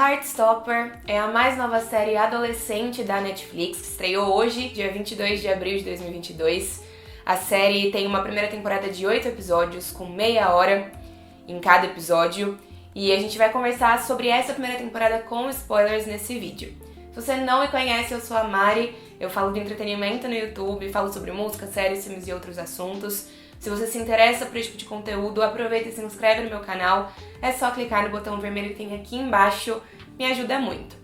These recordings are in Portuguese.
Heartstopper é a mais nova série adolescente da Netflix, que estreou hoje, dia 22 de abril de 2022. A série tem uma primeira temporada de 8 episódios, com meia hora em cada episódio, e a gente vai conversar sobre essa primeira temporada com spoilers nesse vídeo. Se você não me conhece, eu sou a Mari, eu falo de entretenimento no YouTube, falo sobre música, séries, filmes e outros assuntos. Se você se interessa por esse tipo de conteúdo, aproveita e se inscreve no meu canal. É só clicar no botão vermelho que tem aqui embaixo, me ajuda muito.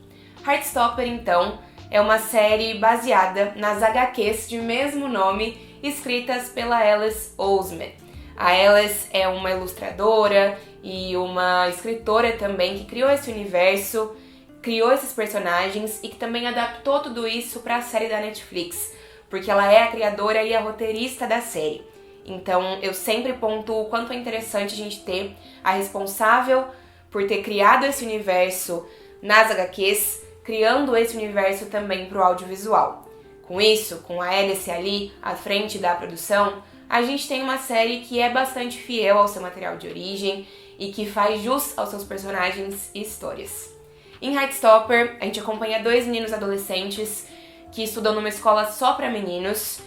Heartstopper, então, é uma série baseada nas HQs de mesmo nome, escritas pela Alice Oseman. A Alice é uma ilustradora e uma escritora também que criou esse universo, criou esses personagens e que também adaptou tudo isso para a série da Netflix, porque ela é a criadora e a roteirista da série. Então, eu sempre pontuo o quanto é interessante a gente ter a responsável por ter criado esse universo nas HQs, criando esse universo também para o audiovisual. Com isso, com a Alice ali à frente da produção, a gente tem uma série que é bastante fiel ao seu material de origem e que faz jus aos seus personagens e histórias. Em Heartstopper, a gente acompanha dois meninos adolescentes que estudam numa escola só para meninos,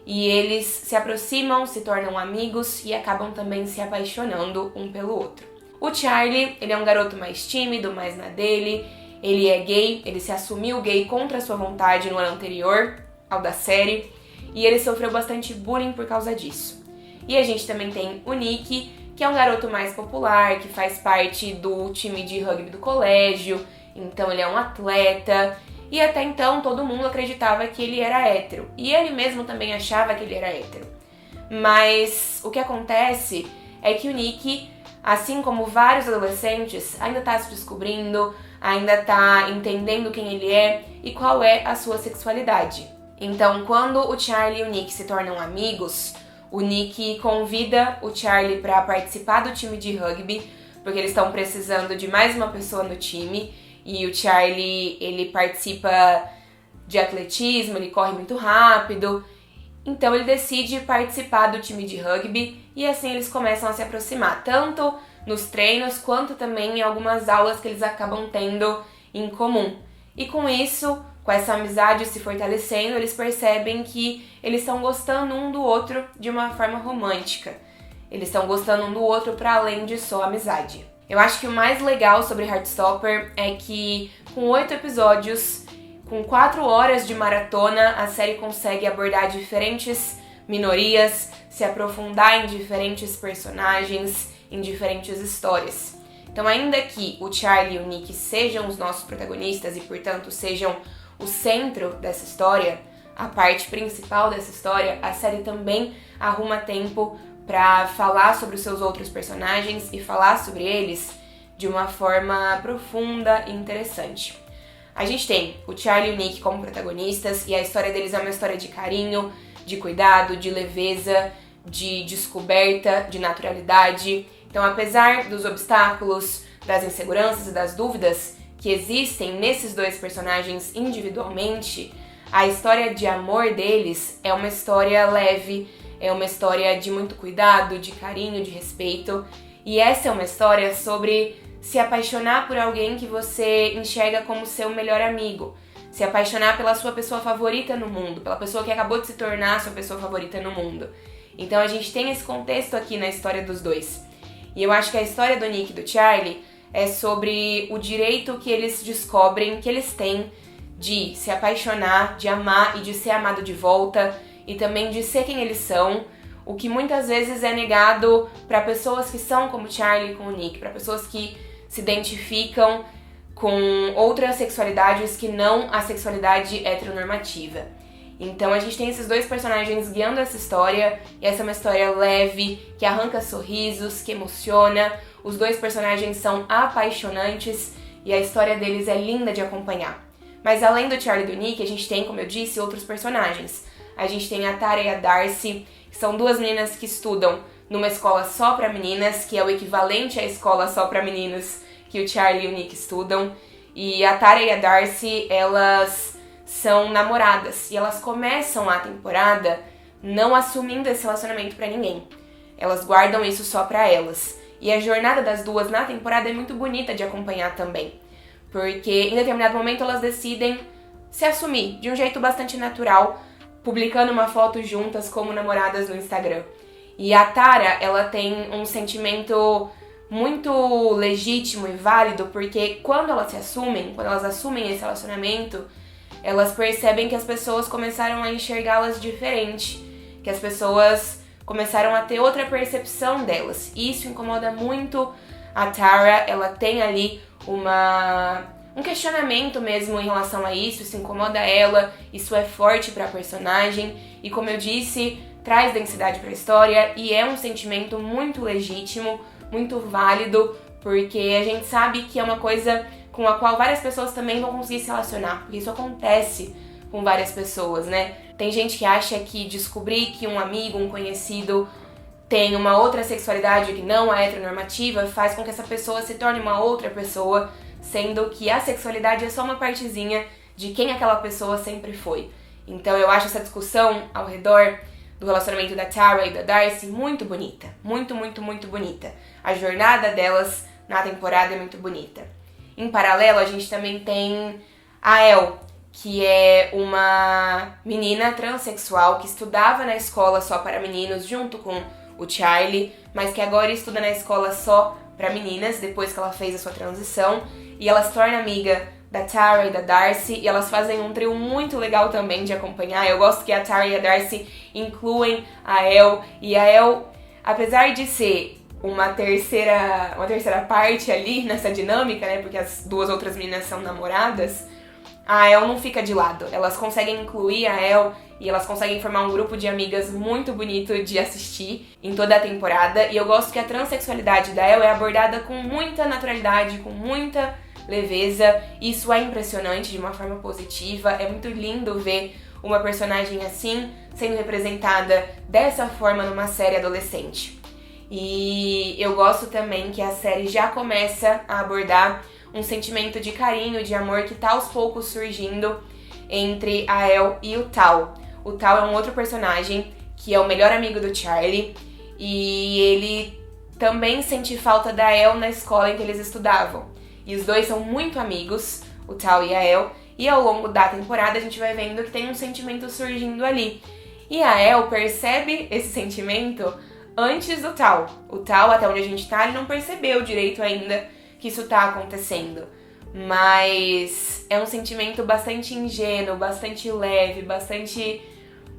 e eles se aproximam, se tornam amigos e acabam também se apaixonando um pelo outro. O Charlie, ele é um garoto mais tímido, mais na dele, ele é gay, ele se assumiu gay contra a sua vontade no ano anterior ao da série, e ele sofreu bastante bullying por causa disso. E a gente também tem o Nick, que é um garoto mais popular, que faz parte do time de rugby do colégio, então ele é um atleta. E até então todo mundo acreditava que ele era hétero. E ele mesmo também achava que ele era hétero. Mas o que acontece é que o Nick, assim como vários adolescentes, ainda está se descobrindo, ainda está entendendo quem ele é e qual é a sua sexualidade. Então, quando o Charlie e o Nick se tornam amigos, o Nick convida o Charlie para participar do time de rugby, porque eles estão precisando de mais uma pessoa no time. E o Charlie, ele participa de atletismo, ele corre muito rápido. Então ele decide participar do time de rugby e assim eles começam a se aproximar, tanto nos treinos quanto também em algumas aulas que eles acabam tendo em comum. E com isso, com essa amizade se fortalecendo, eles percebem que eles estão gostando um do outro de uma forma romântica. Eles estão gostando um do outro para além de só amizade. Eu acho que o mais legal sobre Heartstopper é que, com 8 episódios, com 4 horas de maratona, a série consegue abordar diferentes minorias, se aprofundar em diferentes personagens, em diferentes histórias. Então, ainda que o Charlie e o Nick sejam os nossos protagonistas e, portanto, sejam o centro dessa história, a parte principal dessa história, a série também arruma tempo para falar sobre os seus outros personagens e falar sobre eles de uma forma profunda e interessante. A gente tem o Charlie e o Nick como protagonistas e a história deles é uma história de carinho, de cuidado, de leveza, de descoberta, de naturalidade. Então, apesar dos obstáculos, das inseguranças e das dúvidas que existem nesses dois personagens individualmente, a história de amor deles é uma história leve, é uma história de muito cuidado, de carinho, de respeito. E essa é uma história sobre se apaixonar por alguém que você enxerga como seu melhor amigo. Se apaixonar pela sua pessoa favorita no mundo, pela pessoa que acabou de se tornar sua pessoa favorita no mundo. Então a gente tem esse contexto aqui na história dos dois. E eu acho que a história do Nick e do Charlie é sobre o direito que eles descobrem que eles têm de se apaixonar, de amar e de ser amado de volta, e também de ser quem eles são, o que muitas vezes é negado para pessoas que são como Charlie e como Nick, para pessoas que se identificam com outras sexualidades que não a sexualidade heteronormativa. Então a gente tem esses dois personagens guiando essa história, e essa é uma história leve, que arranca sorrisos, que emociona. Os dois personagens são apaixonantes e a história deles é linda de acompanhar. Mas além do Charlie e do Nick, a gente tem, como eu disse, outros personagens. A gente tem a Tara e a Darcy, que são duas meninas que estudam numa escola só para meninas, que é o equivalente à escola só para meninos que o Charlie e o Nick estudam. E a Tara e a Darcy, elas são namoradas e elas começam a temporada não assumindo esse relacionamento para ninguém. Elas guardam isso só para elas. E a jornada das duas na temporada é muito bonita de acompanhar também. porque em determinado momento elas decidem se assumir de um jeito bastante natural, publicando uma foto juntas como namoradas no Instagram. E a Tara, ela tem um sentimento muito legítimo e válido, porque quando elas assumem esse relacionamento, elas percebem que as pessoas começaram a enxergá-las diferente, que as pessoas começaram a ter outra percepção delas. E isso incomoda muito a Tara, ela tem ali um questionamento mesmo em relação a isso incomoda ela, isso é forte pra personagem, e como eu disse, traz densidade pra história, e é um sentimento muito legítimo, muito válido, porque a gente sabe que é uma coisa com a qual várias pessoas também vão conseguir se relacionar, porque isso acontece com várias pessoas, né? Tem gente que acha que descobrir que um amigo, um conhecido tem uma outra sexualidade que não é heteronormativa faz com que essa pessoa se torne uma outra pessoa, sendo que a sexualidade é só uma partezinha de quem aquela pessoa sempre foi. Então eu acho essa discussão ao redor do relacionamento da Tara e da Darcy muito bonita. Muito, muito, muito bonita. A jornada delas na temporada é muito bonita. Em paralelo, a gente também tem a Elle, que é uma menina transexual que estudava na escola só para meninos junto com o Charlie, mas que agora estuda na escola só para meninas, depois que ela fez a sua transição. E ela se torna amiga da Tara e da Darcy, e elas fazem um trio muito legal também de acompanhar. Eu gosto que a Tara e a Darcy incluem a Elle, e a Elle, apesar de ser uma terceira parte ali nessa dinâmica, né, porque as duas outras meninas são namoradas, a Elle não fica de lado. Elas conseguem incluir a Elle e elas conseguem formar um grupo de amigas muito bonito de assistir em toda a temporada. E eu gosto que a transexualidade da Elle é abordada com muita naturalidade, com muita leveza. Isso é impressionante de uma forma positiva. É muito lindo ver uma personagem assim sendo representada dessa forma numa série adolescente. E eu gosto também que a série já começa a abordar um sentimento de carinho, de amor que tá aos poucos surgindo entre a Elle e o Tal. O Tal é um outro personagem que é o melhor amigo do Charlie e ele também sente falta da Elle na escola em que eles estudavam. E os dois são muito amigos, o Tal e a Elle, e ao longo da temporada a gente vai vendo que tem um sentimento surgindo ali. E a Elle percebe esse sentimento antes do Tal. O Tal, até onde a gente tá, ele não percebeu direito ainda que isso tá acontecendo. Mas é um sentimento bastante ingênuo, bastante leve, bastante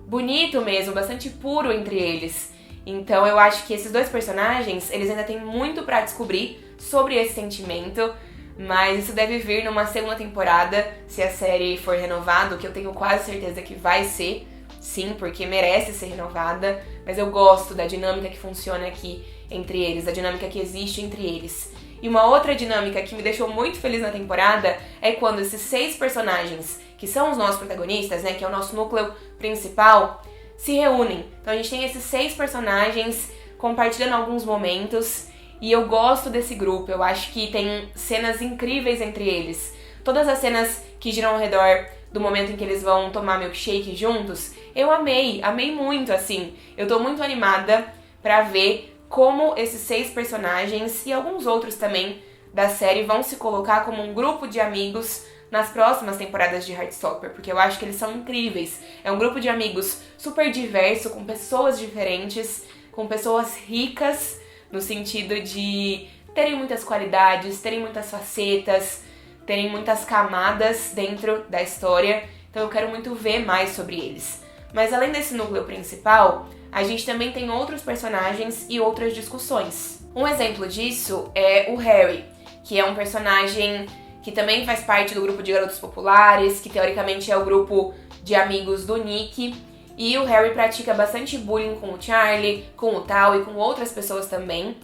bonito mesmo, bastante puro entre eles. Então eu acho que esses dois personagens, eles ainda têm muito pra descobrir sobre esse sentimento, mas isso deve vir numa segunda temporada, se a série for renovada, o que eu tenho quase certeza que vai ser, sim, porque merece ser renovada, mas eu gosto da dinâmica que funciona aqui entre eles, da dinâmica que existe entre eles. E uma outra dinâmica que me deixou muito feliz na temporada é quando esses 6 personagens, que são os nossos protagonistas, né, que é o nosso núcleo principal, se reúnem. Então a gente tem esses 6 personagens compartilhando alguns momentos e eu gosto desse grupo. Eu acho que tem cenas incríveis entre eles. Todas as cenas que giram ao redor do momento em que eles vão tomar milkshake juntos, eu amei muito, assim. Eu tô muito animada pra ver como esses 6 personagens e alguns outros também da série vão se colocar como um grupo de amigos nas próximas temporadas de Heartstopper, porque eu acho que eles são incríveis. É um grupo de amigos super diverso, com pessoas diferentes, com pessoas ricas, no sentido de terem muitas qualidades, terem muitas facetas, terem muitas camadas dentro da história. Então eu quero muito ver mais sobre eles. Mas além desse núcleo principal, a gente também tem outros personagens e outras discussões. Um exemplo disso é o Harry, que é um personagem que também faz parte do grupo de garotos populares, que teoricamente é o grupo de amigos do Nick. E o Harry pratica bastante bullying com o Charlie, com o Tal e com outras pessoas também.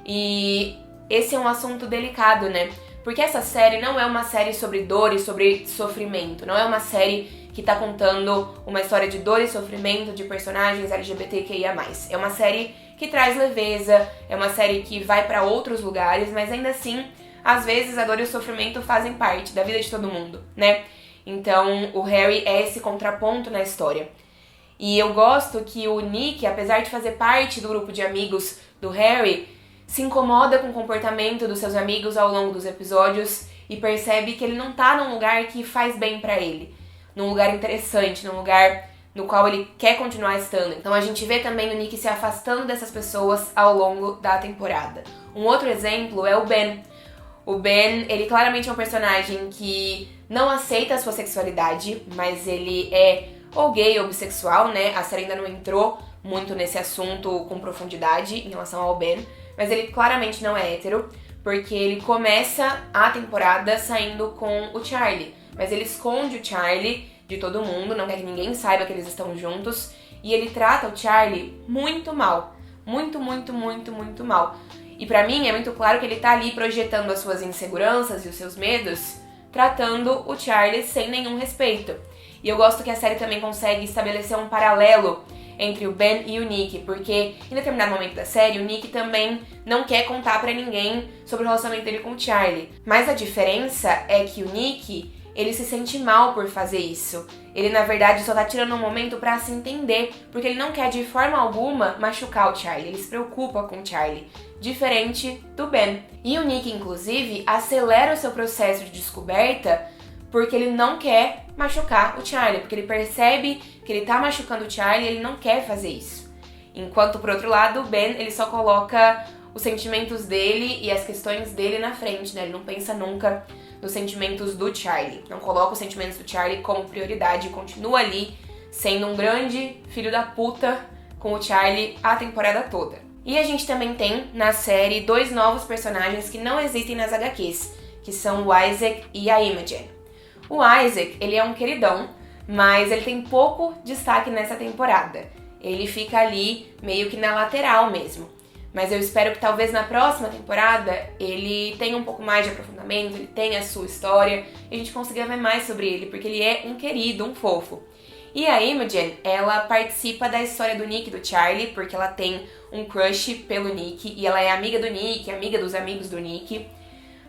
E esse é um assunto delicado, né? Porque essa série não é uma série sobre dor e sobre sofrimento, não é uma série que tá contando uma história de dor e sofrimento de personagens LGBTQIA+. É uma série que traz leveza, é uma série que vai pra outros lugares, mas ainda assim, às vezes a dor e o sofrimento fazem parte da vida de todo mundo, né? Então o Harry é esse contraponto na história. E eu gosto que o Nick, apesar de fazer parte do grupo de amigos do Harry, se incomoda com o comportamento dos seus amigos ao longo dos episódios e percebe que ele não tá num lugar que faz bem pra ele, num lugar interessante, num lugar no qual ele quer continuar estando. Então a gente vê também o Nick se afastando dessas pessoas ao longo da temporada. Um outro exemplo é o Ben. O Ben, ele claramente é um personagem que não aceita a sua sexualidade, mas ele é ou gay ou bissexual, né? A série ainda não entrou muito nesse assunto com profundidade em relação ao Ben, mas ele claramente não é hétero, porque ele começa a temporada saindo com o Charlie, mas ele esconde o Charlie de todo mundo, não quer que ninguém saiba que eles estão juntos, e ele trata o Charlie muito mal, muito mal. E pra mim é muito claro que ele tá ali projetando as suas inseguranças e os seus medos, tratando o Charlie sem nenhum respeito. E eu gosto que a série também consegue estabelecer um paralelo entre o Ben e o Nick, porque em determinado momento da série, o Nick também não quer contar pra ninguém sobre o relacionamento dele com o Charlie. Mas a diferença é que o Nick, ele se sente mal por fazer isso. Ele, na verdade, só tá tirando um momento pra se entender, porque ele não quer de forma alguma machucar o Charlie, ele se preocupa com o Charlie, diferente do Ben. E o Nick, inclusive, acelera o seu processo de descoberta porque ele não quer machucar o Charlie, porque ele percebe que ele tá machucando o Charlie e ele não quer fazer isso. Enquanto, por outro lado, o Ben, ele só coloca os sentimentos dele e as questões dele na frente, né? Ele não pensa nunca nos sentimentos do Charlie, não coloca os sentimentos do Charlie como prioridade e continua ali sendo um grande filho da puta com o Charlie a temporada toda. E a gente também tem na série 2 novos personagens que não existem nas HQs, que são o Isaac e a Imogen. O Isaac, ele é um queridão, mas ele tem pouco destaque nessa temporada. Ele fica ali meio que na lateral mesmo. Mas eu espero que talvez na próxima temporada ele tenha um pouco mais de aprofundamento, ele tenha a sua história e a gente consiga ver mais sobre ele, porque ele é um querido, um fofo. E a Imogen, ela participa da história do Nick e do Charlie, porque ela tem um crush pelo Nick e ela é amiga do Nick, amiga dos amigos do Nick,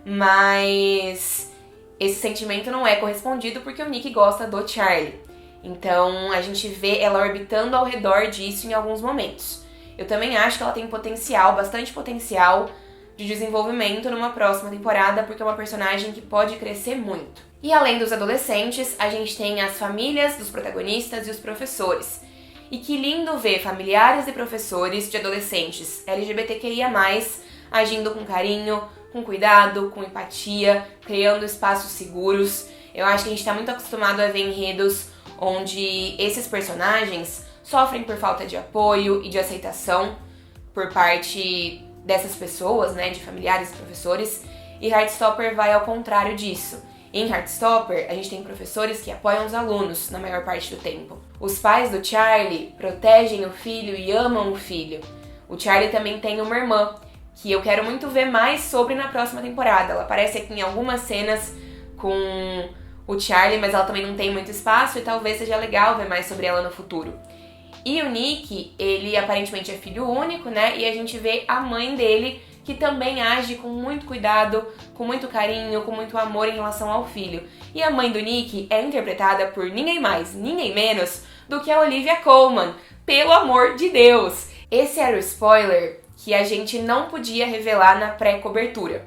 mas esse sentimento não é correspondido porque o Nick gosta do Charlie. Então a gente vê ela orbitando ao redor disso em alguns momentos. Eu também acho que ela tem potencial, bastante potencial de desenvolvimento numa próxima temporada, porque é uma personagem que pode crescer muito. E além dos adolescentes, a gente tem as famílias dos protagonistas e os professores. E que lindo ver familiares e professores de adolescentes LGBTQIA+, agindo com carinho, com cuidado, com empatia, criando espaços seguros. Eu acho que a gente está muito acostumado a ver enredos onde esses personagens sofrem por falta de apoio e de aceitação por parte dessas pessoas, né, de familiares e professores, e Heartstopper vai ao contrário disso. Em Heartstopper, a gente tem professores que apoiam os alunos na maior parte do tempo. Os pais do Charlie protegem o filho e amam o filho. O Charlie também tem uma irmã, que eu quero muito ver mais sobre na próxima temporada. Ela aparece aqui em algumas cenas com o Charlie, mas ela também não tem muito espaço e talvez seja legal ver mais sobre ela no futuro. E o Nick, ele aparentemente é filho único, né? E a gente vê a mãe dele, que também age com muito cuidado, com muito carinho, com muito amor em relação ao filho. E a mãe do Nick é interpretada por ninguém mais, ninguém menos do que a Olivia Colman. Pelo amor de Deus! Esse era o spoiler que a gente não podia revelar na pré-cobertura.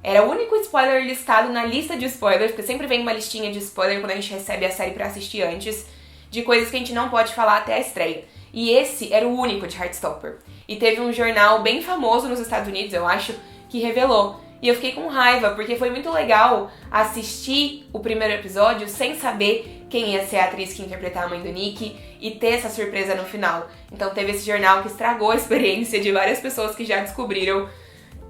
Era o único spoiler listado na lista de spoilers, porque sempre vem uma listinha de spoiler quando a gente recebe a série pra assistir antes, de coisas que a gente não pode falar até a estreia. E esse era o único de Heartstopper. E teve um jornal bem famoso nos Estados Unidos, eu acho, que revelou. E eu fiquei com raiva, porque foi muito legal assistir o primeiro episódio sem saber quem ia ser a atriz que ia interpretar a mãe do Nick e ter essa surpresa no final. Então teve esse jornal que estragou a experiência de várias pessoas que já descobriram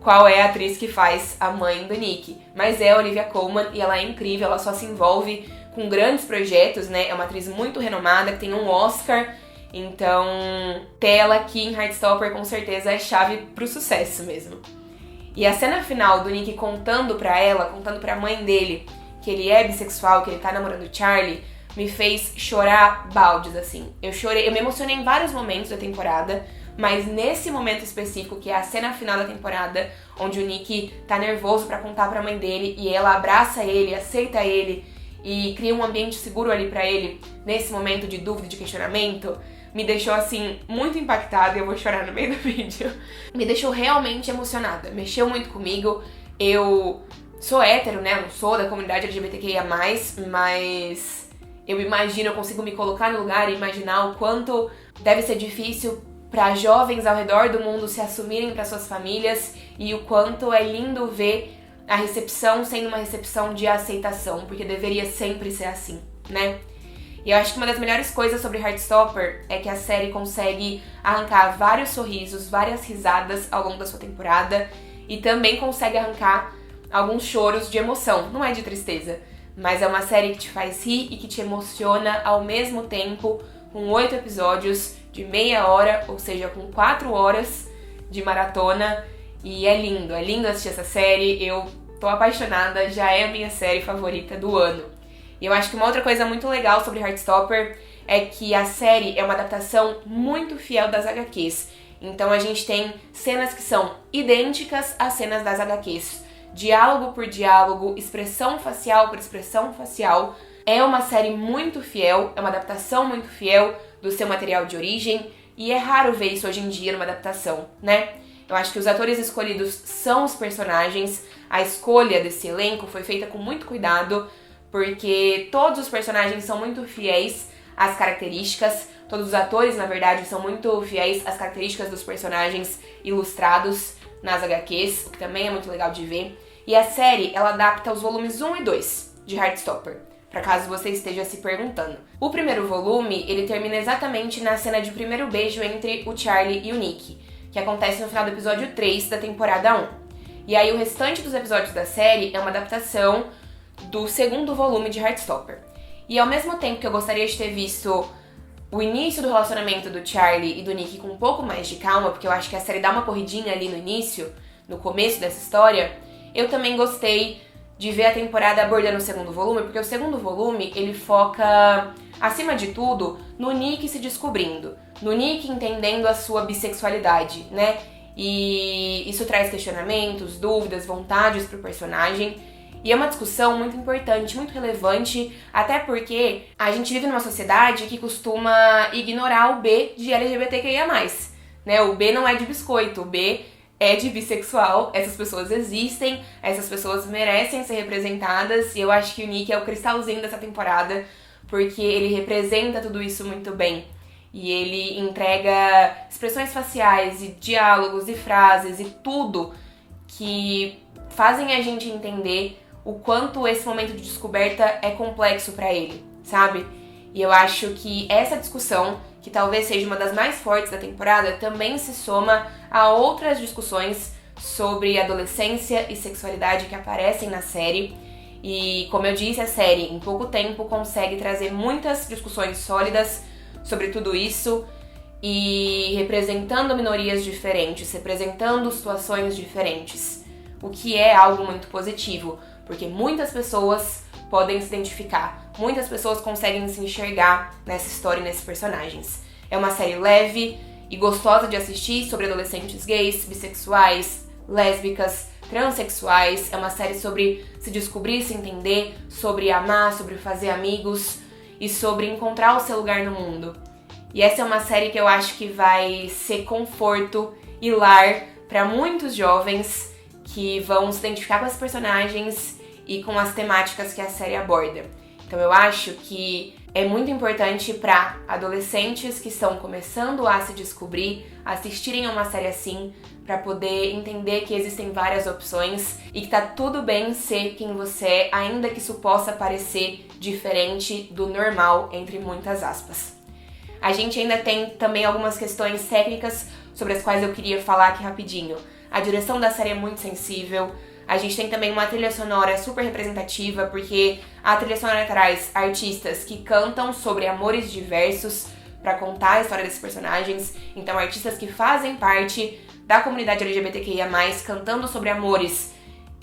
qual é a atriz que faz a mãe do Nick. Mas é a Olivia Colman e ela é incrível, ela só se envolve com grandes projetos, né? É uma atriz muito renomada, que tem um Oscar. Então, ter ela aqui em Heartstopper com certeza é chave pro sucesso mesmo. E a cena final do Nick contando pra ela, contando pra mãe dele que ele é bissexual, que ele tá namorando o Charlie, me fez chorar baldes, assim. Eu chorei, eu me emocionei em vários momentos da temporada, mas nesse momento específico, que é a cena final da temporada, onde o Nick tá nervoso pra contar pra mãe dele e ela abraça ele, aceita ele e cria um ambiente seguro ali pra ele, nesse momento de dúvida, de questionamento, me deixou, assim, muito impactada, e eu vou chorar no meio do vídeo. Me deixou realmente emocionada, mexeu muito comigo, eu sou hétero, né? Eu não sou da comunidade LGBTQIA+, mas eu imagino, eu consigo me colocar no lugar e imaginar o quanto deve ser difícil para jovens ao redor do mundo se assumirem para suas famílias e o quanto é lindo ver a recepção sendo uma recepção de aceitação, porque deveria sempre ser assim, né? E eu acho que uma das melhores coisas sobre Heartstopper é que a série consegue arrancar vários sorrisos, várias risadas ao longo da sua temporada e também consegue arrancar alguns choros de emoção, não é de tristeza, mas é uma série que te faz rir e que te emociona ao mesmo tempo, com 8 episódios de meia hora, ou seja, com 4 horas de maratona. E é lindo assistir essa série, eu tô apaixonada, já é a minha série favorita do ano. E eu acho que uma outra coisa muito legal sobre Heartstopper é que a série é uma adaptação muito fiel das HQs. Então a gente tem cenas que são idênticas às cenas das HQs. Diálogo por diálogo, expressão facial por expressão facial. É uma série muito fiel, é uma adaptação muito fiel do seu material de origem. E é raro ver isso hoje em dia numa adaptação, né? Eu acho que os atores escolhidos são os personagens. A escolha desse elenco foi feita com muito cuidado, porque todos os personagens são muito fiéis às características. Todos os atores, na verdade, são muito fiéis às características dos personagens ilustrados nas HQs, o que também é muito legal de ver. E a série, ela adapta os volumes 1 e 2 de Heartstopper, para caso você esteja se perguntando. O primeiro volume, ele termina exatamente na cena de primeiro beijo entre o Charlie e o Nick, que acontece no final do episódio 3 da temporada 1. E aí o restante dos episódios da série é uma adaptação do segundo volume de Heartstopper. E ao mesmo tempo que eu gostaria de ter visto o início do relacionamento do Charlie e do Nick com um pouco mais de calma, porque eu acho que a série dá uma corridinha ali no início, no começo dessa história, eu também gostei de ver a temporada abordando o segundo volume, porque o segundo volume, ele foca, acima de tudo, no Nick se descobrindo, no Nick entendendo a sua bissexualidade, né? E isso traz questionamentos, dúvidas, vontades pro personagem. E é uma discussão muito importante, muito relevante, até porque a gente vive numa sociedade que costuma ignorar o B de LGBTQIA+, né? O B não é de biscoito, o B é de bissexual, essas pessoas existem, essas pessoas merecem ser representadas, e eu acho que o Nick é o cristalzinho dessa temporada, porque ele representa tudo isso muito bem. E ele entrega expressões faciais e diálogos e frases e tudo que fazem a gente entender o quanto esse momento de descoberta é complexo pra ele, sabe? E eu acho que essa discussão, que talvez seja uma das mais fortes da temporada, também se soma a outras discussões sobre adolescência e sexualidade que aparecem na série. E, como eu disse, a série, em pouco tempo, consegue trazer muitas discussões sólidas sobre tudo isso e representando minorias diferentes, representando situações diferentes, o que é algo muito positivo, porque muitas pessoas podem se identificar, muitas pessoas conseguem se enxergar nessa história e nesses personagens. É uma série leve e gostosa de assistir sobre adolescentes gays, bissexuais, lésbicas, transexuais. É uma série sobre se descobrir, se entender, sobre amar, sobre fazer amigos e sobre encontrar o seu lugar no mundo. E essa é uma série que eu acho que vai ser conforto e lar para muitos jovens que vão se identificar com as personagens e com as temáticas que a série aborda. Então eu acho que é muito importante para adolescentes que estão começando a se descobrir, assistirem a uma série assim, para poder entender que existem várias opções e que tá tudo bem ser quem você é, ainda que isso possa parecer diferente do normal, entre muitas aspas. A gente ainda tem também algumas questões técnicas sobre as quais eu queria falar aqui rapidinho. A direção da série é muito sensível. A gente tem também uma trilha sonora super representativa, porque a trilha sonora traz artistas que cantam sobre amores diversos para contar a história desses personagens. Então, artistas que fazem parte da comunidade LGBTQIA+, cantando sobre amores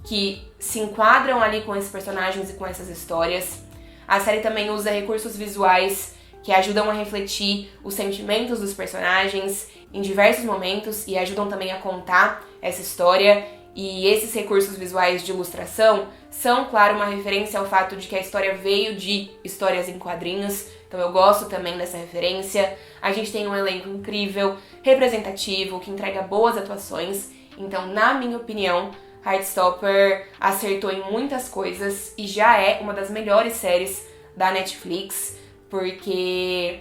que se enquadram ali com esses personagens e com essas histórias. A série também usa recursos visuais que ajudam a refletir os sentimentos dos personagens em diversos momentos e ajudam também a contar essa história. E esses recursos visuais de ilustração são, claro, uma referência ao fato de que a história veio de histórias em quadrinhos, então eu gosto também dessa referência. A gente tem um elenco incrível, representativo, que entrega boas atuações, então, na minha opinião, Heartstopper acertou em muitas coisas e já é uma das melhores séries da Netflix, porque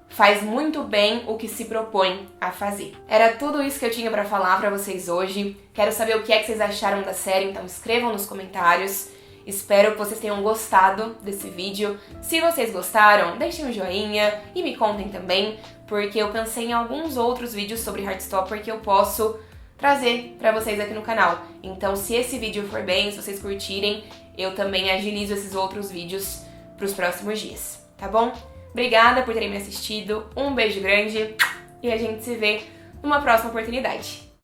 faz muito bem o que se propõe a fazer. Era tudo isso que eu tinha pra falar pra vocês hoje. Quero saber o que é que vocês acharam da série, então escrevam nos comentários. Espero que vocês tenham gostado desse vídeo. Se vocês gostaram, deixem um joinha e me contem também, porque eu pensei em alguns outros vídeos sobre Heartstopper que eu posso trazer pra vocês aqui no canal. Então, se esse vídeo for bem, se vocês curtirem, eu também agilizo esses outros vídeos pros próximos dias, tá bom? Obrigada por terem me assistido, um beijo grande e a gente se vê numa próxima oportunidade.